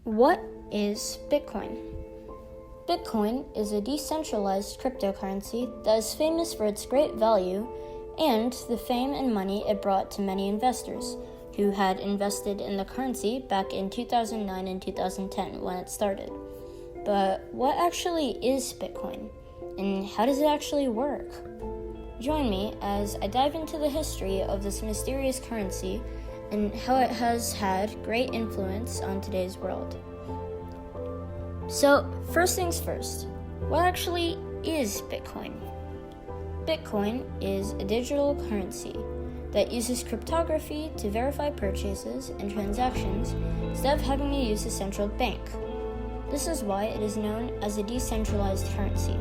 What is Bitcoin? Bitcoin is a decentralized cryptocurrency that is famous for its great value and the fame and money it brought to many investors who had invested in the currency back in 2009 and 2010 when it started. But what actually is Bitcoin, and how does it actually work? Join me as I dive into the history of this mysterious currency and how it has had great influence on today's world. So, first things first, what actually is Bitcoin? Bitcoin is a digital currency that uses cryptography to verify purchases and transactions instead of having to use a central bank. This is why it is known as a decentralized currency.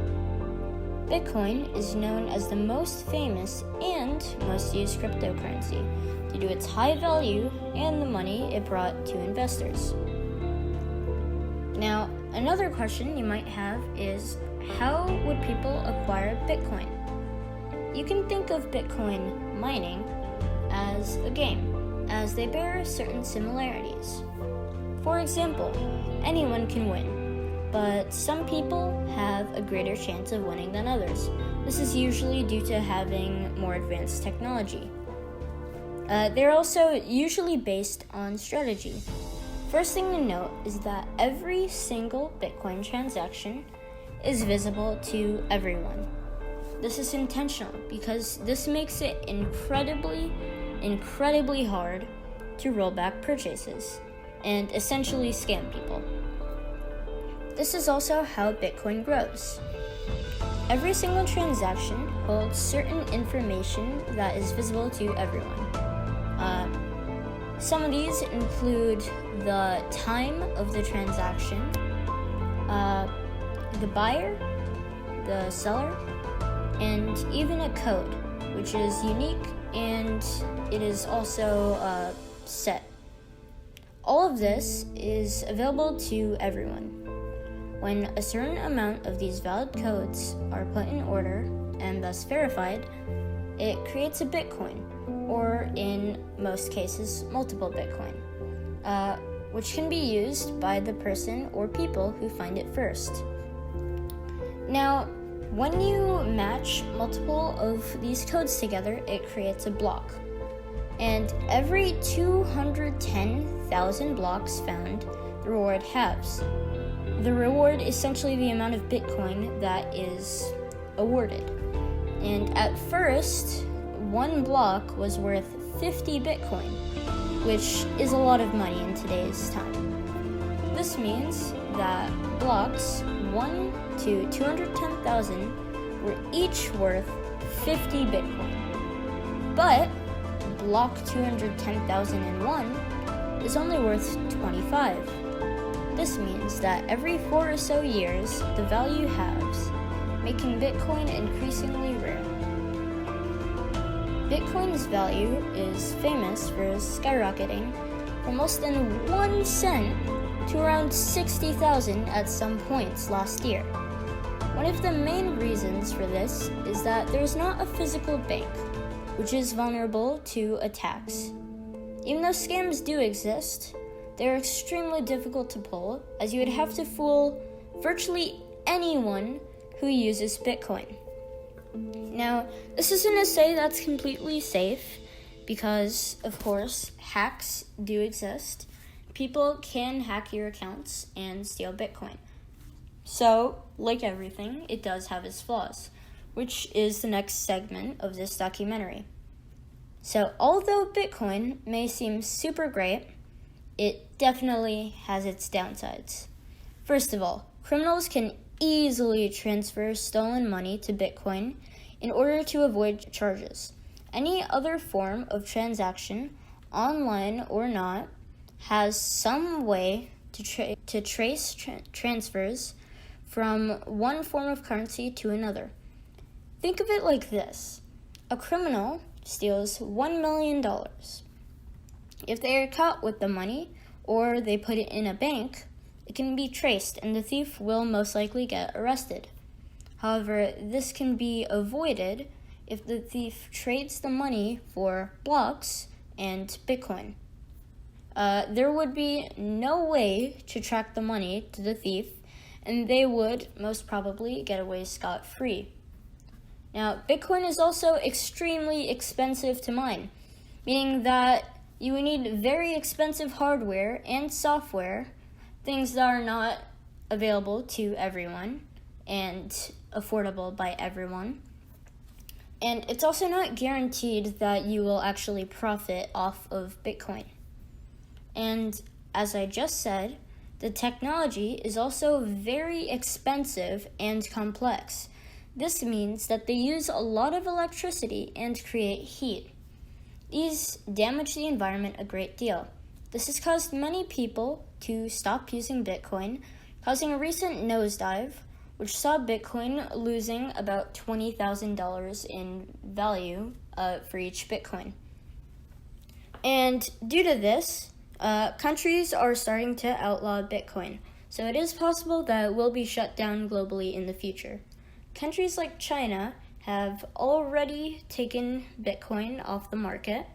Bitcoin is known as the most famous and most used cryptocurrency due to its high value and the money it brought to investors. Now, another question you might have is, how would people acquire Bitcoin? You can think of Bitcoin mining as a game, as they bear certain similarities. For example, anyone can win, but some people have a greater chance of winning than others. This is usually due to having more advanced technology. They're also usually based on strategy. First thing to note is that every single Bitcoin transaction is visible to everyone. This is intentional because this makes it incredibly hard to roll back purchases and essentially scam people. This is also how Bitcoin grows. Every single transaction holds certain information that is visible to everyone. Some of these include the time of the transaction, the buyer, the seller, and even a code, which is unique and it is also set. All of this is available to everyone. When a certain amount of these valid codes are put in order and thus verified, it creates a Bitcoin, or in most cases, multiple Bitcoin, which can be used by the person or people who find it first. Now, when you match multiple of these codes together, it creates a block. And every 210,000 blocks found, the reward halves. The reward is essentially the amount of Bitcoin that is awarded. And at first, one block was worth 50 Bitcoin, which is a lot of money in today's time. This means that blocks 1 to 210,000 were each worth 50 Bitcoin. But block 210,001 is only worth 25. This means that every 4 or so years, the value halves, making Bitcoin increasingly rare. Bitcoin's value is famous for skyrocketing from less than 1 cent to around 60,000 at some points last year. One of the main reasons for this is that there's not a physical bank, which is vulnerable to attacks. Even though scams do exist, they're extremely difficult to pull, as you would have to fool virtually anyone who uses Bitcoin. Now, this isn't to say that's completely safe, because, of course, hacks do exist. People can hack your accounts and steal Bitcoin. So, like everything, it does have its flaws, which is the next segment of this documentary. So, although Bitcoin may seem super great, it definitely has its downsides. First of all, criminals can easily transfer stolen money to Bitcoin in order to avoid charges. Any other form of transaction, online or not, has some way to trace transfers from one form of currency to another. Think of it like this. A criminal steals $1 million. If they are caught with the money, or they put it in a bank, it can be traced and the thief will most likely get arrested. However, this can be avoided if the thief trades the money for blocks and Bitcoin. there would be no way to track the money to the thief, and they would most probably get away scot-free. Now, Bitcoin is also extremely expensive to mine, meaning that you would need very expensive hardware and software, things that are not available to everyone and affordable by everyone. And it's also not guaranteed that you will actually profit off of Bitcoin. And as I just said, the technology is also very expensive and complex. This means that they use a lot of electricity and create heat. These damage the environment a great deal. This has caused many people to stop using Bitcoin, causing a recent nosedive, which saw Bitcoin losing about $20,000 in value for each Bitcoin. And due to this, countries are starting to outlaw Bitcoin, so it is possible that it will be shut down globally in the future. Countries like China have already taken Bitcoin off the market,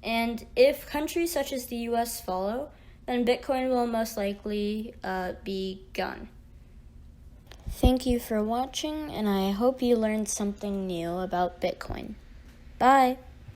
and if countries such as the US follow, then Bitcoin will most likely be gone. Thank you for watching, and I hope you learned something new about Bitcoin. Bye!